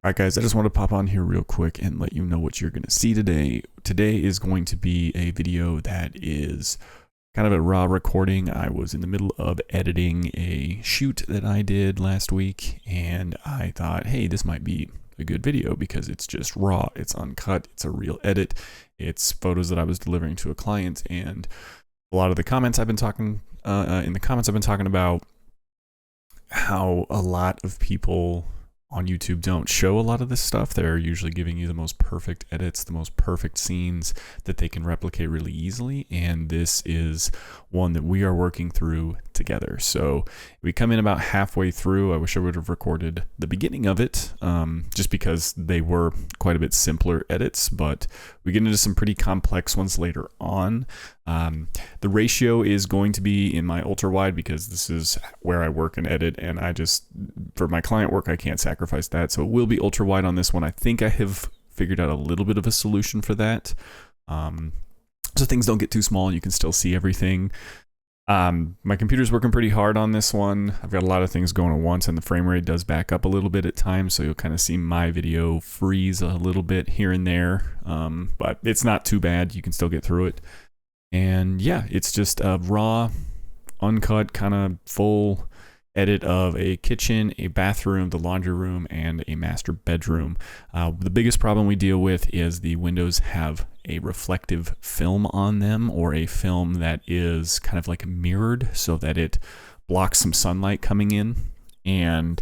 Alright guys, I just want to pop on here real quick and let you know what you're going to see today. Today is going to be a video that is kind of a raw recording. I was in the middle of editing a shoot that I did last week, and I thought, hey, this might be a good video because it's just raw, it's uncut, it's a real edit, it's photos that I was delivering to a client, and a lot of the comments I've been talking, about how a lot of people on YouTube don't show a lot of this stuff. They're usually giving you the most perfect edits, the most perfect scenes that they can replicate really easily, and this is one that we are working through together. So we come in about halfway through. I wish I would have recorded the beginning of it, just because they were quite a bit simpler edits, but we get into some pretty complex ones later on. The ratio is going to be in my ultra wide because this is where I work and edit, and I just, for my client work, I can't sacrifice that. So it will be ultra wide on this one. I think I have figured out a little bit of a solution for that. So things don't get too small and you can still see everything. My computer's working pretty hard on this one. I've got a lot of things going at once, and the frame rate does back up a little bit at times, so you'll kind of see my video freeze a little bit here and there, but it's not too bad. You can still get through it. And yeah, it's just a raw, uncut, kind of full edit of a kitchen, a bathroom, the laundry room, and a master bedroom. The biggest problem we deal with is the windows have a reflective film on them, or a film that is kind of like mirrored so that it blocks some sunlight coming in, and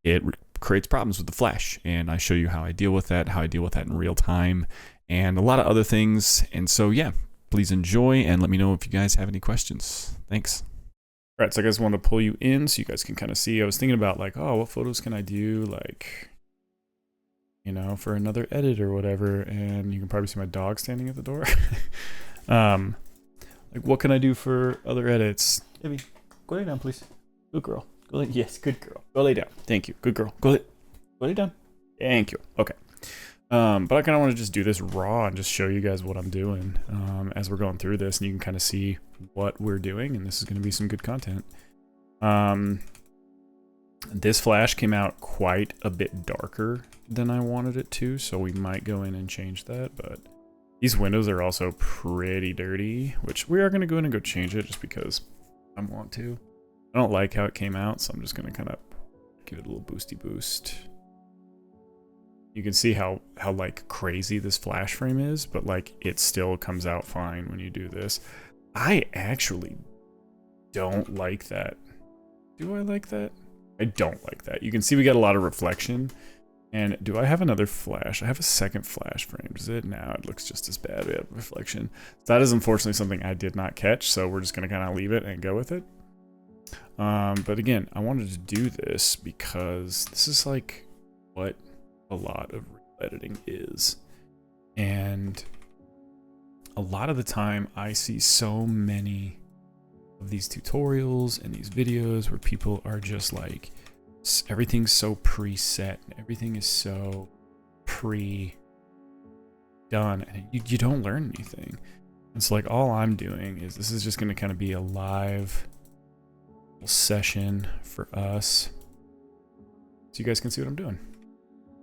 it creates problems with the flash. And I show you how I deal with that, in real time, and a lot of other things. And so yeah, please enjoy and let me know if you guys have any questions. Thanks. All right, so I guys want to pull you in so you guys can kind of see. I was thinking about like, oh, what photos can I do, like, you know, for another edit or whatever. And you can probably see my dog standing at the door. Like, what can I do for other edits? Evie, go lay down, please. Good girl. Go lay. Yes, good girl. Go lay down. Thank you. Good girl. Go lay down. Thank you. Okay. But I kind of want to just do this raw and just show you guys what I'm doing as we're going through this, and you can kind of see what we're doing, and this is going to be some good content. This flash came out quite a bit darker than I wanted it to, so we might go in and change that, but these windows are also pretty dirty, which we are going to go in and go change it just because I want to. I don't like how it came out, so I'm just going to kind of give it a little boosty boost. You can see how like crazy this flash frame is, but like it still comes out fine when you do this. I actually don't like that. Do I like that? I don't like that. You can see we got a lot of reflection. And do I have another flash? I have a second flash frame. Does it? No, it looks just as bad. We have reflection. That is unfortunately something I did not catch, so we're just gonna kind of leave it and go with it. But again, I wanted to do this because this is like what a lot of editing is, and a lot of the time I see so many of these tutorials and these videos where people are just like, everything's so preset, everything is so pre-done, and you don't learn anything. It's like, all I'm doing is, this is just going to kind of be a live session for us so you guys can see what I'm doing.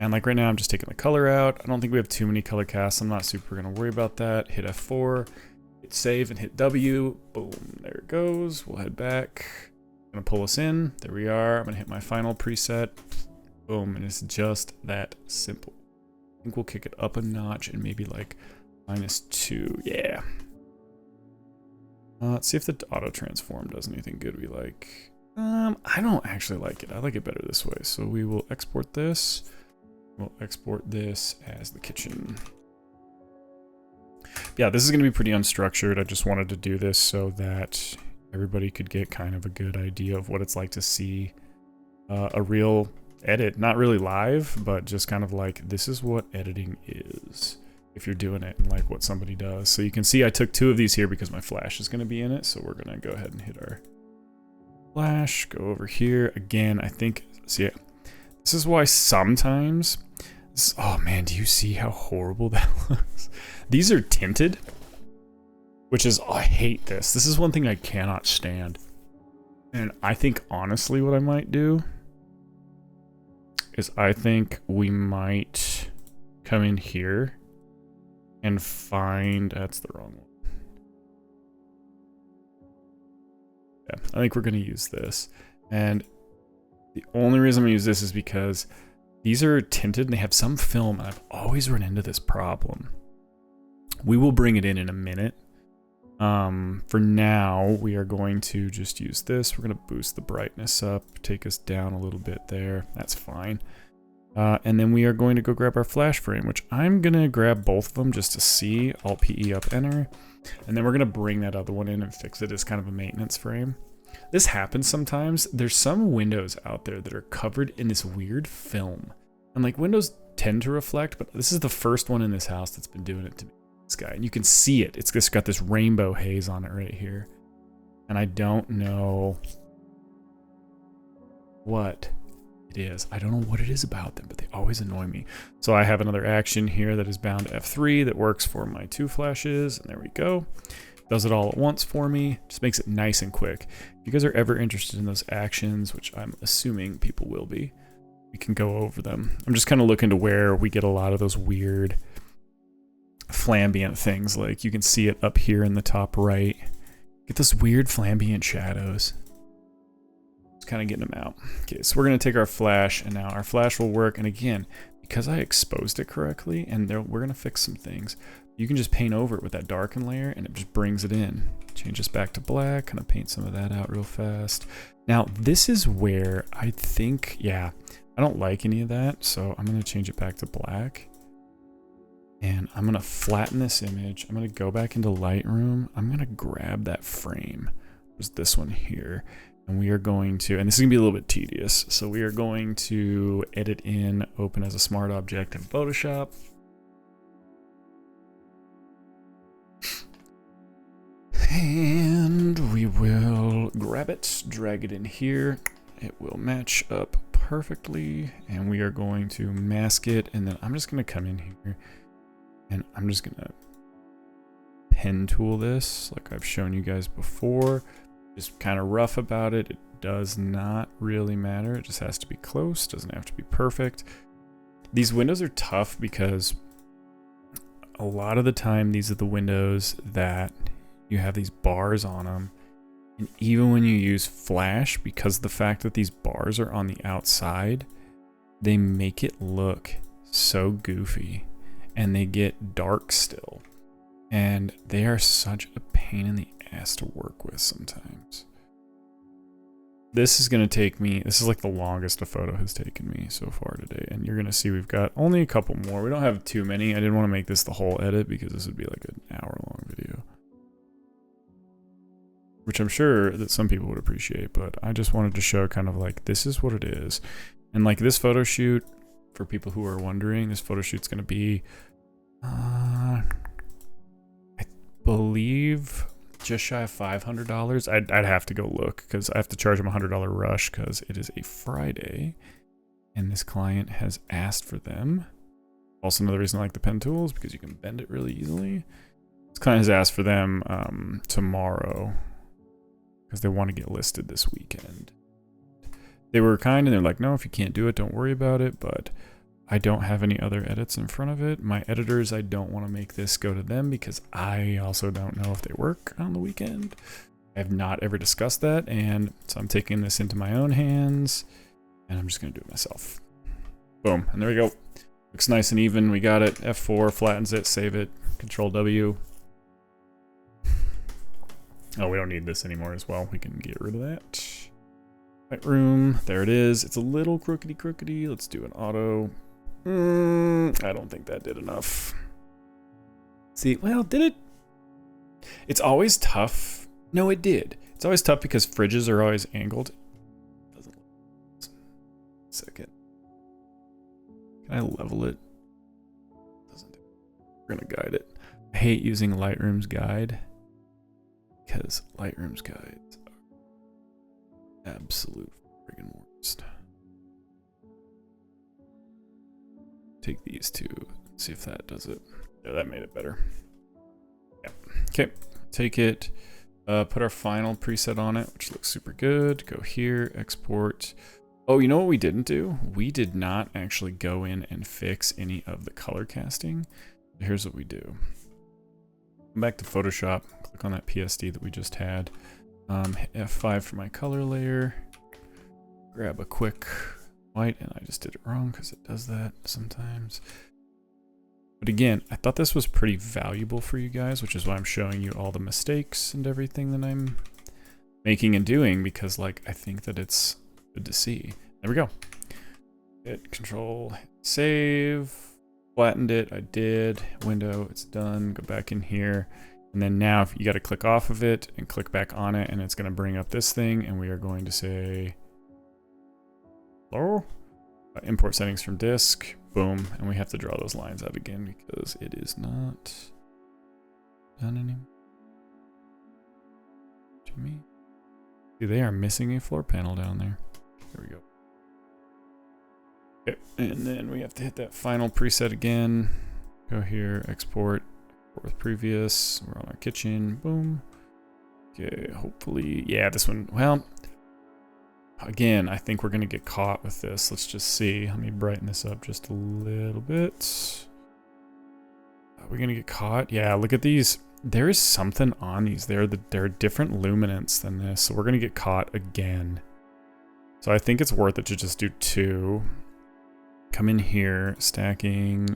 And like right now, I'm just taking the color out. I don't think we have too many color casts. I'm not super gonna worry about that. Hit F4, hit save, and hit W. Boom, there it goes. We'll head back. I'm gonna pull us in. There we are. I'm gonna hit my final preset. Boom, and it's just that simple. I think we'll kick it up a notch and maybe like -2. Yeah. Let's see if the auto transform does anything good we like. I don't actually like it. I like it better this way. So we will export this. We'll export this as the kitchen. Yeah, this is going to be pretty unstructured. I just wanted to do this so that everybody could get kind of a good idea of what it's like to see a real edit. Not really live, but just kind of like, this is what editing is if you're doing it, and like what somebody does. So you can see I took 2 of these here because my flash is going to be in it. So we're going to go ahead and hit our flash, go over here. Again, I think, see, this is why sometimes, oh man, do you see how horrible that looks? These are tinted, which is, oh, I hate this. This is one thing I cannot stand. And I think honestly what I might do is I think we might come in here and find, that's the wrong one. Yeah, I think we're going to use this. And the only reason I'm going to use this is because these are tinted and they have some film, and I've always run into this problem. We will bring it in a minute. For now, we are going to just use this. We're going to boost the brightness up, take us down a little bit there. That's fine. And then we are going to go grab our flash frame, which I'm going to grab both of them just to see. Alt PE up, enter. And then we're going to bring that other one in and fix it as kind of a maintenance frame. This happens sometimes. There's some windows out there that are covered in this weird film. And like windows tend to reflect, but this is the first one in this house that's been doing it to me. This guy, and you can see it. It's just got this rainbow haze on it right here. And I don't know what it is. I don't know what it is about them, but they always annoy me. So I have another action here that is bound to F3 that works for my 2 flashes, and there we go. Does it all at once for me. Just makes it nice and quick. If you guys are ever interested in those actions, which I'm assuming people will be, we can go over them. I'm just kind of looking to where we get a lot of those weird flambient things. Like you can see it up here in the top right. Get those weird flambient shadows. Just kind of getting them out. Okay, so we're going to take our flash, and now our flash will work. And again, because I exposed it correctly, and we're going to fix some things, you can just paint over it with that darken layer, and it just brings it in. Change this back to black, kind of paint some of that out real fast. Now, this is where I think, yeah, I don't like any of that, so I'm going to change it back to black. And I'm going to flatten this image. I'm going to go back into Lightroom. I'm going to grab that frame. There's this one here. And we are going to, and this is going to be a little bit tedious, so we are going to edit in, open as a smart object in Photoshop. And we will grab it, drag it in here. It will match up perfectly. And we are going to mask it. And then I'm just going to come in here and I'm just going to pen tool this like I've shown you guys before. Just kind of rough about it. It does not really matter. It just has to be close. Doesn't have to be perfect. These windows are tough because a lot of the time these are the windows that you have these bars on them, and even when you use flash, because of the fact that these bars are on the outside, they make it look so goofy, and they get dark still, and they are such a pain in the ass to work with sometimes. This is going to take me, this is like the longest a photo has taken me so far today, and you're going to see we've got only a couple more. We don't have too many. I didn't want to make this the whole edit because this would be like an hour-long video, which I'm sure that some people would appreciate, but I just wanted to show kind of like, this is what it is. And like this photo shoot, for people who are wondering, this photo shoot's going to be, I believe, just shy of $500. I'd have to go look because I have to charge them a $100 rush because it is a Friday and this client has asked for them. Also another reason I like the pen tools, because you can bend it really easily. This client has asked for them tomorrow, because they want to get listed this weekend. They were kind and they're like, no, if you can't do it, don't worry about it, but I don't have any other edits in front of it. My editors, I don't want to make this go to them because I also don't know if they work on the weekend. I have not ever discussed that, and so I'm taking this into my own hands, and I'm just going to do it myself. Boom, and there we go. Looks nice and even. We got it. F4 flattens it, save it, Control W. Oh, we don't need this anymore as well. We can get rid of that. Lightroom, there it is. It's a little crookedy. Let's do an auto. I don't think that did enough. See, well, did it? It's always tough. No, it did. It's always tough because fridges are always angled. Doesn't look. Second. Can I level it? Doesn't. We're gonna guide it. I hate using Lightroom's guide, because Lightroom's guides are absolute friggin' worst. Take these two, see if that does it. Yeah, that made it better. Yeah. Okay, take it, put our final preset on it, which looks super good. Go here, export, Oh, you know what we didn't do? We did not actually go in and fix any of the color casting. Here's what we do. Come back to Photoshop, click on that PSD that we just had. F5 for my color layer. Grab a quick white, and I just did it wrong because it does that sometimes. But again, I thought this was pretty valuable for you guys, which is why I'm showing you all the mistakes and everything that I'm making and doing, because like I think that it's good to see. There we go. Hit Control, save, flattened it. I did. Window, it's done. Go back in here, and then now you got to click off of it and click back on it, and it's going to bring up this thing, and we are going to say, hello, import settings from disk. Boom, and we have to draw those lines out again because it is not done anymore. To me, see, they are missing a floor panel down there. There we go. Okay, and then we have to hit that final preset again. Go here, export with previous. We're on our kitchen. Boom. Okay, hopefully, yeah, this one. Well, again, I think we're gonna get caught with this. Let's just see. Let me brighten this up just a little bit. Are we gonna get caught? Yeah, look at these. There is something on these. They're different luminance than this, so we're gonna get caught again. So I think it's worth it to just do 2. Come in here, stacking,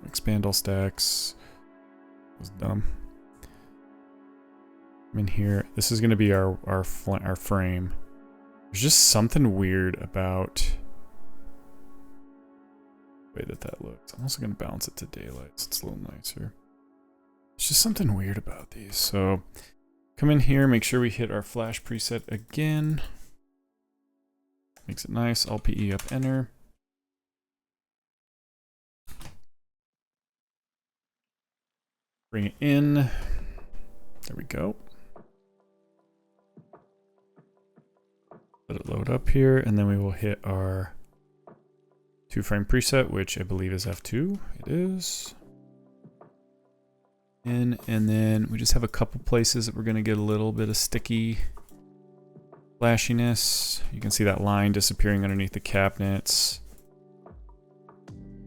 expand all stacks. That was dumb. Come in here. This is gonna be our frame. There's just something weird about the way that looks. I'm also going to balance it to daylight so it's a little nicer. There's just something weird about these. So come in here, make sure we hit our flash preset again. Makes it nice. Alt PE up, enter. Bring it in. There we go. Let it load up here, and then we will hit our 2-frame preset, which I believe is F2. It is. And then we just have a couple places that we're going to get a little bit of sticky flashiness. You can see that line disappearing underneath the cabinets.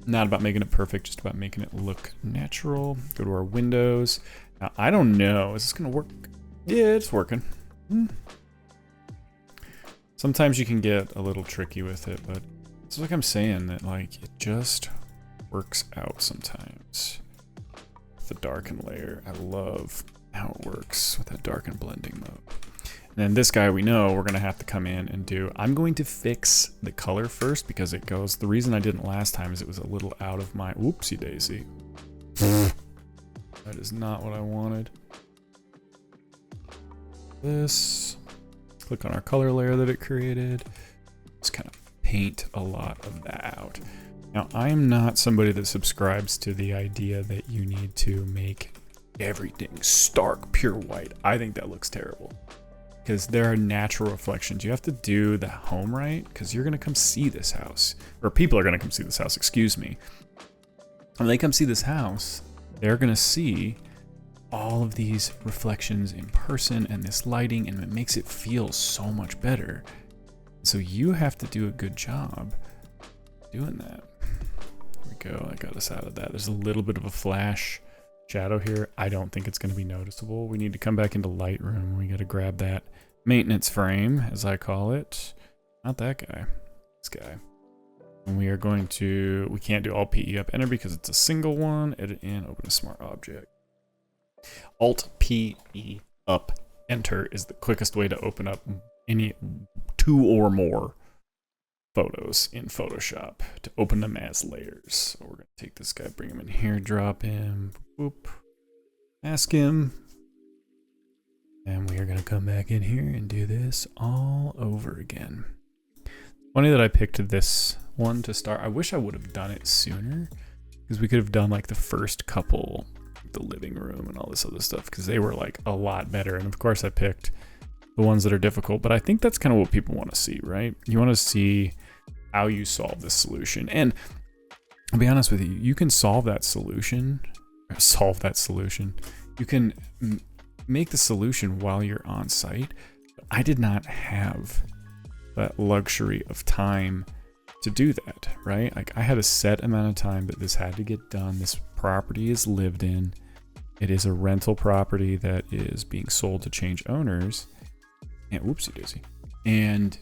Not about making it perfect, just about making it look natural. Go to our windows. Now, I don't know. Is this going to work? Yeah, it's working. Sometimes you can get a little tricky with it, but it's like I'm saying that like it just works out sometimes. With the darken layer, I love how it works with that darken blending mode. And then this guy we know we're gonna have to come in and do. I'm going to fix the color first because it goes. The reason I didn't last time is it was a little out of my whoopsie daisy. That is not what I wanted. This. Click on our color layer that it created. Just kind of paint a lot of that out. Now, I am not somebody that subscribes to the idea that you need to make everything stark, pure white. I think that looks terrible. Because there are natural reflections. You have to do the home right, because you're going to come see this house. Or people are going to come see this house, excuse me. When they come see this house, they're going to see all of these reflections in person and this lighting, and it makes it feel so much better. So you have to do a good job doing that. There we go. I got us out of that. There's a little bit of a flash shadow here. I don't think it's going to be noticeable. We need to come back into Lightroom. We got to grab that maintenance frame, as I call it. Not that guy. This guy. And we are going to, we can't do Alt PE up enter because it's a single one. Edit in, open a smart object. Alt PE up enter is the quickest way to open up any 2 or more photos in Photoshop to open them as layers. So we're going to take this guy, bring him in here, drop him, whoop, mask him, and we are going to come back in here and do this all over again. Funny that I picked this one to start. I wish I would have done it sooner because we could have done like the first couple, the living room and all this other stuff, because they were like a lot better. And of course I picked the ones that are difficult, but I think that's kind of what people want to see, right? You want to see how you solve this solution. And I'll be honest with you, you can solve that solution. You can make the solution while you're on site. I did not have that luxury of time to do that, right? Like I had a set amount of time that this had to get done. This property is lived in. It is a rental property that is being sold to change owners. And whoopsie daisy. And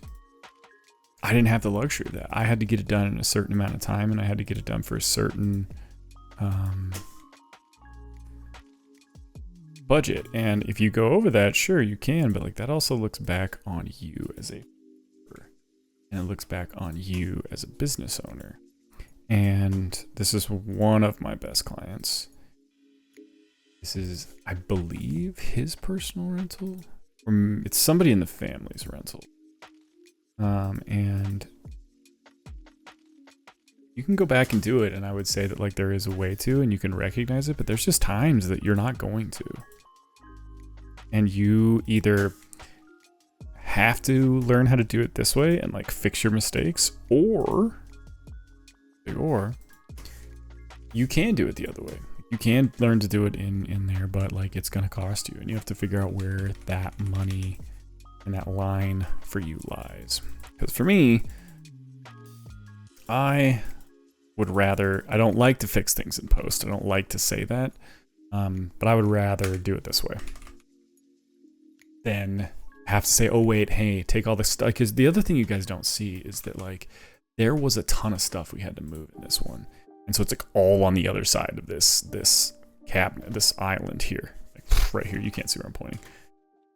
I didn't have the luxury of that. I had to get it done in a certain amount of time, and I had to get it done for a certain budget. And if you go over that, sure you can, but like that also looks back on you as a, and it looks back on you as a business owner. And this is one of my best clients. This is, I believe, his personal rental. Or it's somebody in the family's rental. And you can go back and do it, and I would say that like there is a way to, and you can recognize it, but there's just times that you're not going to. And you either have to learn how to do it this way and like fix your mistakes, or you can do it the other way. You can learn to do it in there, but like it's gonna cost you, and you have to figure out where that money and that line for you lies. Because for me, I don't like to fix things in post. I don't like to say that, but I would rather do it this way than have to say, oh wait, hey, take all this stuff. Because the other thing you guys don't see is that like there was a ton of stuff we had to move in this one. And so it's like all on the other side of this cabinet, this island here, like right here. You can't see where I'm pointing.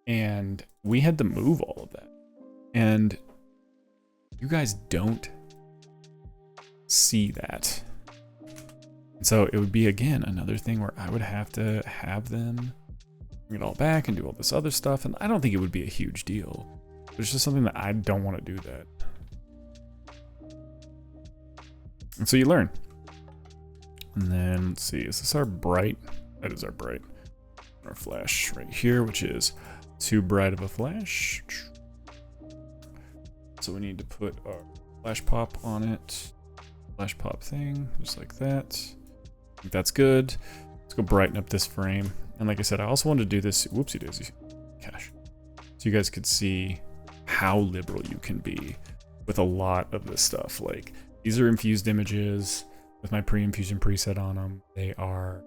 And we had to move all of that. And you guys don't see that. And so it would be, again, another thing where I would have to have them bring it all back and do all this other stuff. And I don't think it would be a huge deal. It's just something that I don't want to do that. And so you learn. And then, let's see, is this our bright? That is our bright. Our flash right here, which is too bright of a flash. So we need to put our flash pop on it. Flash pop thing, just like that. I think that's good. Let's go brighten up this frame. And like I said, I also wanted to do this, whoopsie daisy, cache. So you guys could see how liberal you can be with a lot of this stuff. Like, these are infused images with my pre-infusion preset on them. The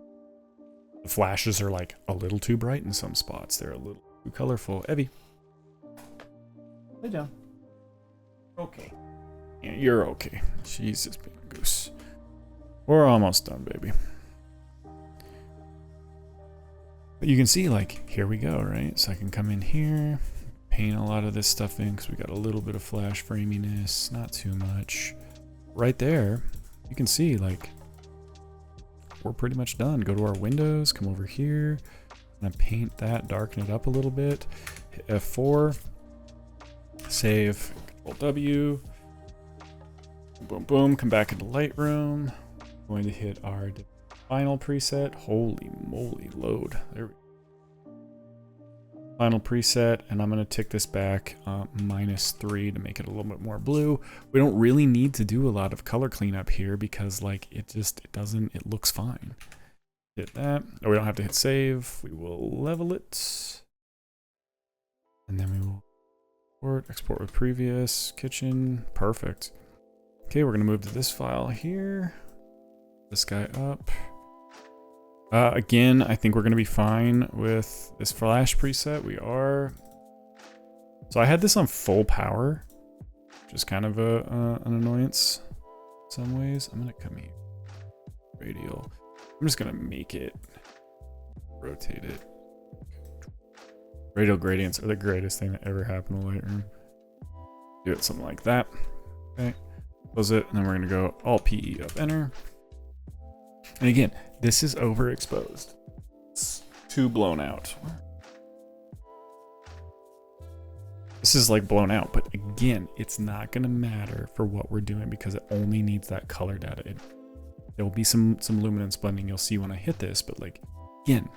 flashes are like a little too bright in some spots. They're a little too colorful. Evie, lay down. Okay. Yeah, you're okay. She's just being a goose. We're almost done, baby. But you can see, like, here we go, right? So I can come in here, paint a lot of this stuff in because we got a little bit of flash framiness, not too much. Right there, you can see, like, we're pretty much done. Go to our windows, come over here, and paint that, darken it up a little bit. Hit F4, save, Control W, boom, boom, come back into Lightroom. Going to hit our final preset. Holy moly, load. There we go. Final preset, and I'm going to tick this back -3 to make it a little bit more blue. We don't really need to do a lot of color cleanup here because like it looks fine. Hit that. Oh, we don't have to hit save. We will level it. And then we will export with previous, kitchen, perfect. Okay, we're going to move to this file here. This guy up. Again, I think we're going to be fine with this flash preset. We are. So I had this on full power, which is kind of an annoyance in some ways. I'm going to come here. Radial. I'm just going to make it. Rotate it. Radial gradients are the greatest thing that ever happened to Lightroom. Do it something like that. Okay. Close it, and then we're going to go Alt-PE up, enter. And again, this is overexposed. It's too blown out. This is like blown out, but again, it's not going to matter for what we're doing because it only needs that color data. There will be some luminance blending you'll see when I hit this, but like, again,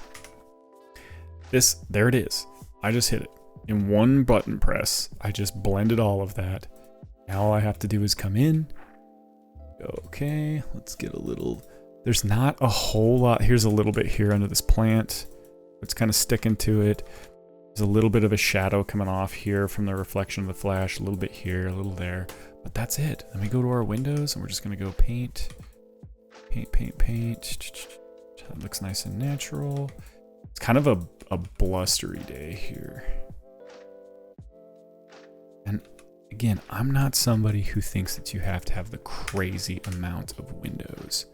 there it is. I just hit it. In one button press, I just blended all of that. Now all I have to do is come in. Okay, let's get a little... There's not a whole lot. Here's a little bit here under this plant. It's kind of sticking to it. There's a little bit of a shadow coming off here from the reflection of the flash, a little bit here, a little there, but that's it. Then we go to our windows and we're just gonna go paint, paint, paint, paint. That looks nice and natural. It's kind of a blustery day here. And again, I'm not somebody who thinks that you have to have the crazy amount of windows.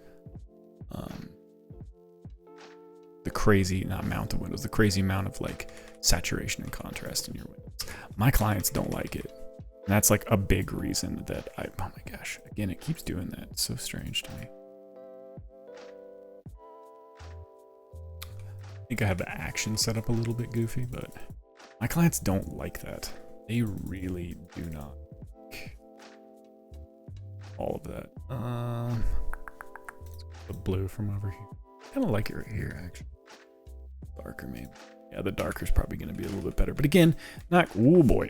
The crazy, not amount of windows, the crazy amount of like saturation and contrast in your windows. My clients don't like it. And that's like a big reason that oh my gosh, again, it keeps doing that. It's so strange to me. I think I have the action set up a little bit goofy, but my clients don't like that. They really do not like all of that. The blue from over here. Kind of like it right here, actually. Darker, maybe. Yeah, the darker is probably going to be a little bit better. But again, not... Oh, boy.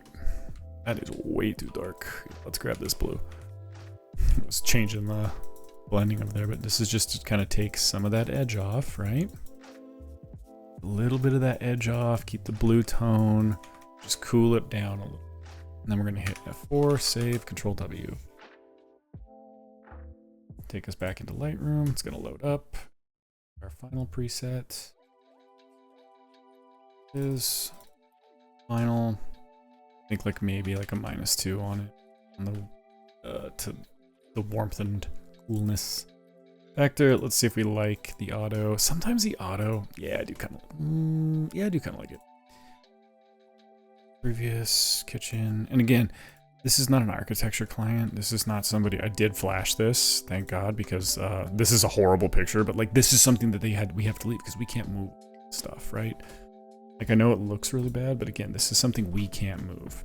That is way too dark. Let's grab this blue. I was changing the blending over there, but this is just to kind of take some of that edge off, right? A little bit of that edge off. Keep the blue tone. Just cool it down a little. And then we're going to hit F4, save, Control W. Take us back into Lightroom. It's going to load up. Our final preset is final. I think like maybe like a -2 on it, on the to the warmth and coolness factor. Let's see if we like the auto. Sometimes the auto, yeah, I do kind of like it. Previous kitchen, and again, this is not an architecture client. This is not somebody, I did flash this, thank God, because this is a horrible picture, but like this is something that we have to leave because we can't move stuff, right? Like I know it looks really bad, but again, this is something we can't move.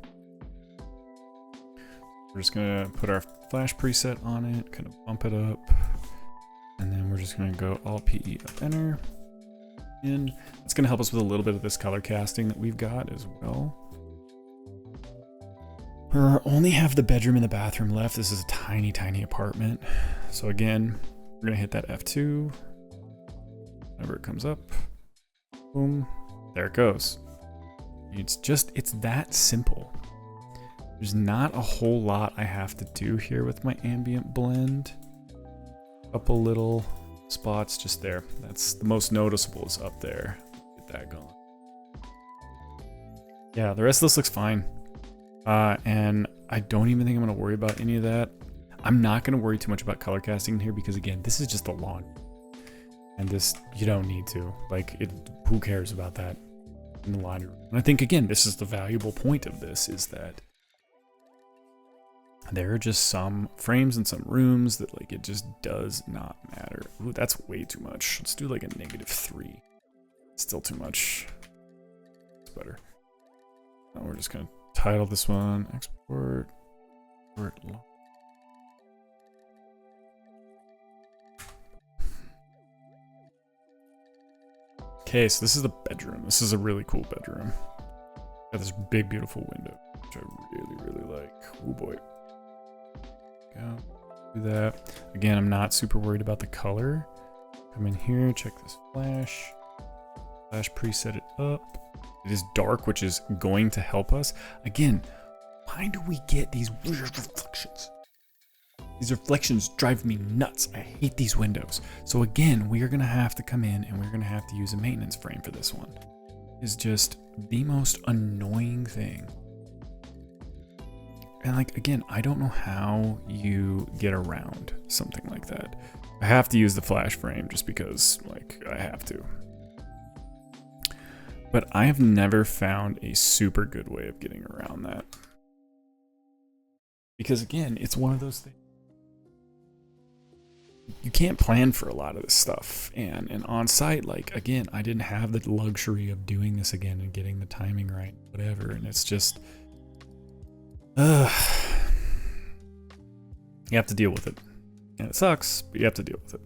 We're just gonna put our flash preset on it, kind of bump it up, and then we're just gonna go Alt PE up enter. And it's gonna help us with a little bit of this color casting that we've got as well. We only have the bedroom and the bathroom left. This is a tiny, tiny apartment. So again, we're gonna hit that F2. Whenever it comes up, boom, there it goes. It's that simple. There's not a whole lot I have to do here with my ambient blend. Couple little spots just there. That's the most noticeable is up there. Get that going. Yeah, the rest of this looks fine. And I don't even think I'm going to worry about any of that. I'm not going to worry too much about color casting in here because again, this is just a lawn. And this, you don't need to. Like, who cares about that in the laundry room? And I think again, this is the valuable point of this is that there are just some frames in some rooms that like, it just does not matter. Ooh, that's way too much. Let's do like a -3. Still too much. It's better. Now we're just going to title this one, export. Okay, so this is the bedroom. This is a really cool bedroom. Got this big, beautiful window, which I really, really like. Oh boy. Go. Do that. Again, I'm not super worried about the color. Come in here, check this flash. Flash preset it up. It is dark, which is going to help us. Again, why do we get these weird reflections? These reflections drive me nuts. I hate these windows. So again, we are gonna have to come in and we're gonna have to use a maintenance frame for this one. It's just the most annoying thing. And like, again, I don't know how you get around something like that. I have to use the flash frame just because like I have to. But I have never found a super good way of getting around that. Because again, it's one of those things. You can't plan for a lot of this stuff. And on site, like, again, I didn't have the luxury of doing this again and getting the timing right, whatever. And it's just, you have to deal with it. And it sucks, but you have to deal with it.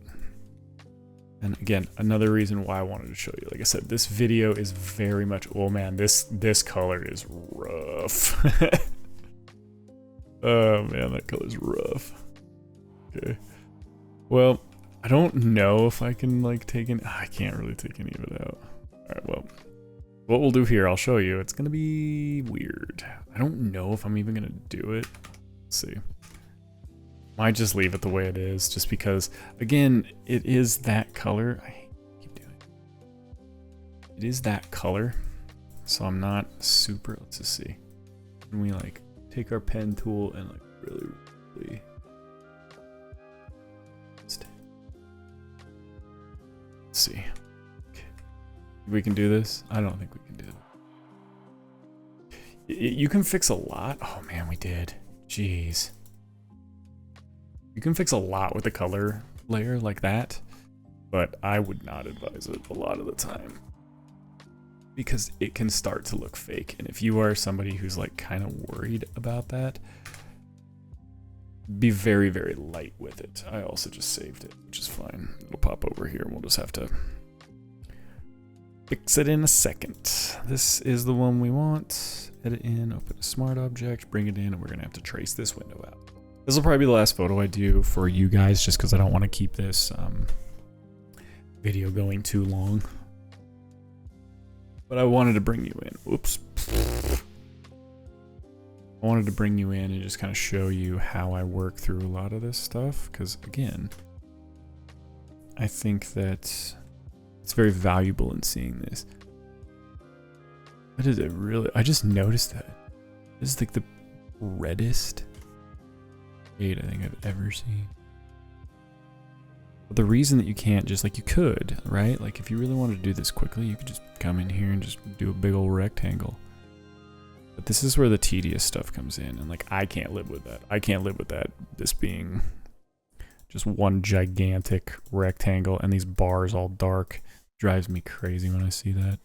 And again, another reason why I wanted to show you, like I said, this video is very much, oh man, this color is rough. Oh man, that color's rough. Okay. Well, I don't know if I can like take I can't really take any of it out. All right, well, what we'll do here, I'll show you. It's gonna be weird. I don't know if I'm even gonna do it. Let's see. Might just leave it the way it is, just because, again, it is that color. I keep doing it. It is that color, so I'm not super. Let's just see. Can we like take our pen tool and like really let's see. Okay. We can do this. I don't think we can do it. You can fix a lot. Oh man, we did. Jeez. You can fix a lot with a color layer like that, but I would not advise it a lot of the time because it can start to look fake. And if you are somebody who's like kind of worried about that, be very, very light with it. I also just saved it, which is fine. It'll pop over here and we'll just have to fix it in a second. This is the one we want. Edit in, open a smart object, bring it in, and we're gonna have to trace this window out. This will probably be the last photo I do for you guys, just because I don't want to keep this video going too long. But I wanted to bring you in. Oops. I wanted to bring you in and just kind of show you how I work through a lot of this stuff, because again, I think that it's very valuable in seeing this. What is it really? I just noticed that. This is like the reddest I think I've ever seen. But the reason that you can't just like, you could, right? Like if you really wanted to do this quickly, you could just come in here and just do a big old rectangle. But this is where the tedious stuff comes in, and like I can't live with that. I can't live with that, this being just one gigantic rectangle and these bars all dark. Drives me crazy when I see that.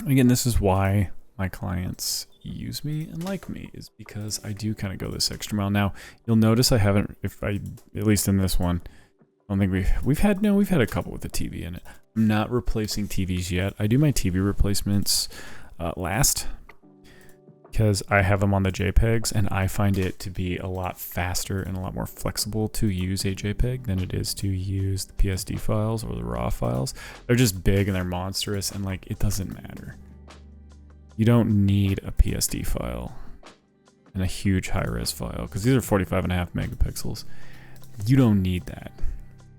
Again, this is why my clients use me and like me, is because I do kind of go this extra mile. Now you'll notice I haven't, at least in this one, I don't think we've had a couple with the TV in it. I'm not replacing TVs yet. I do my TV replacements last, because I have them on the JPEGs and I find it to be a lot faster and a lot more flexible to use a JPEG than it is to use the PSD files or the RAW files. They're just big and they're monstrous, and like it doesn't matter. You don't need a PSD file and a huge high-res file, because these are 45.5 megapixels. You don't need that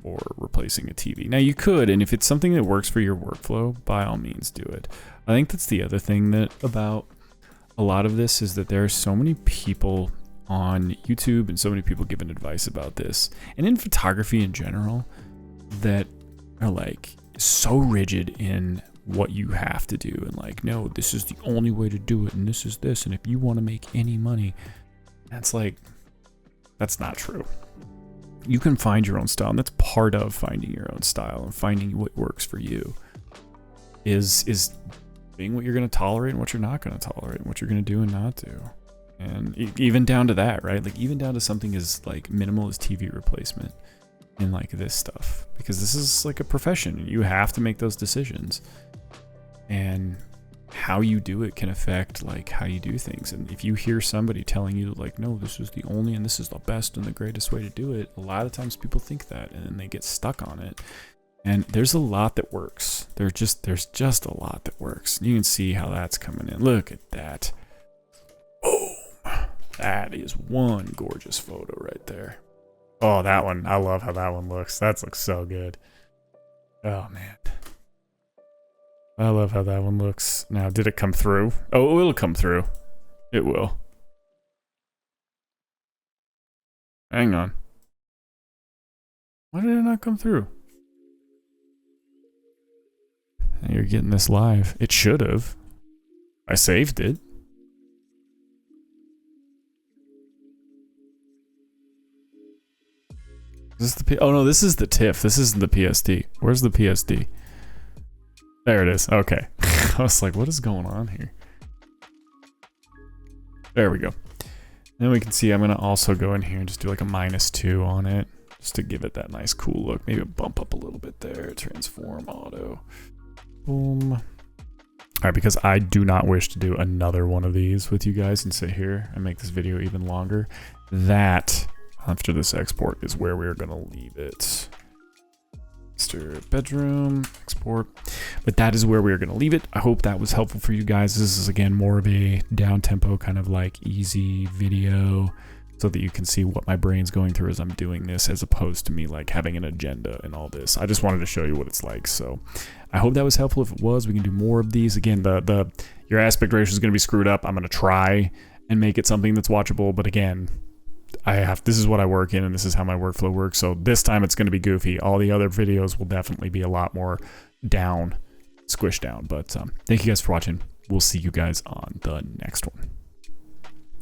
for replacing a TV. Now you could, and if it's something that works for your workflow, by all means do it. I think that's the other thing that about a lot of this is that there are so many people on YouTube and so many people giving advice about this, and in photography in general, that are like so rigid in what you have to do, and like, no, this is the only way to do it, and this is this, and if you want to make any money, that's like, that's not true. You can find your own style, and that's part of finding your own style and finding what works for you, is being what you're going to tolerate and what you're not going to tolerate, and what you're going to do and not do. And even down to that, right? Like even down to something as like minimal as TV replacement and like this stuff, because this is like a profession. You have to make those decisions, and how you do it can affect like how you do things. And if you hear somebody telling you like, no, this is the only and this is the best and the greatest way to do it, a lot of times people think that and then they get stuck on it. And there's a lot that works. There's just a lot that works. You can see how that's coming in. Look at that. Boom. That is one gorgeous photo right there. Oh, that one. I love how that one looks. That looks so good. Oh, man. I love how that one looks. Now, did it come through? Oh, it'll come through. It will. Hang on. Why did it not come through? You're getting this live. It should have. I saved it. Is this the oh no, this is the TIFF. This isn't the PSD. Where's the PSD? There it is. Okay. I was like, what is going on here? There we go. Then we can see I'm going to also go in here and just do like a -2 on it, just to give it that nice cool look. Maybe bump up a little bit there. Transform auto. Boom. All right, because I do not wish to do another one of these with you guys and sit here and make this video even longer. That, after this export, is where we're going to leave it. Master bedroom, export. But that is where we're going to leave it. I hope that was helpful for you guys. This is, again, more of a down tempo kind of like easy video, so that you can see what my brain's going through as I'm doing this, as opposed to me like having an agenda and all this. I just wanted to show you what it's like. So I hope that was helpful. If it was, we can do more of these. Again, your aspect ratio is going to be screwed up. I'm going to try and make it something that's watchable, but again, this is what I work in, and this is how my workflow works. So this time it's going to be goofy. All the other videos will definitely be a lot more down, squished down. But thank you guys for watching. We'll see you guys on the next one.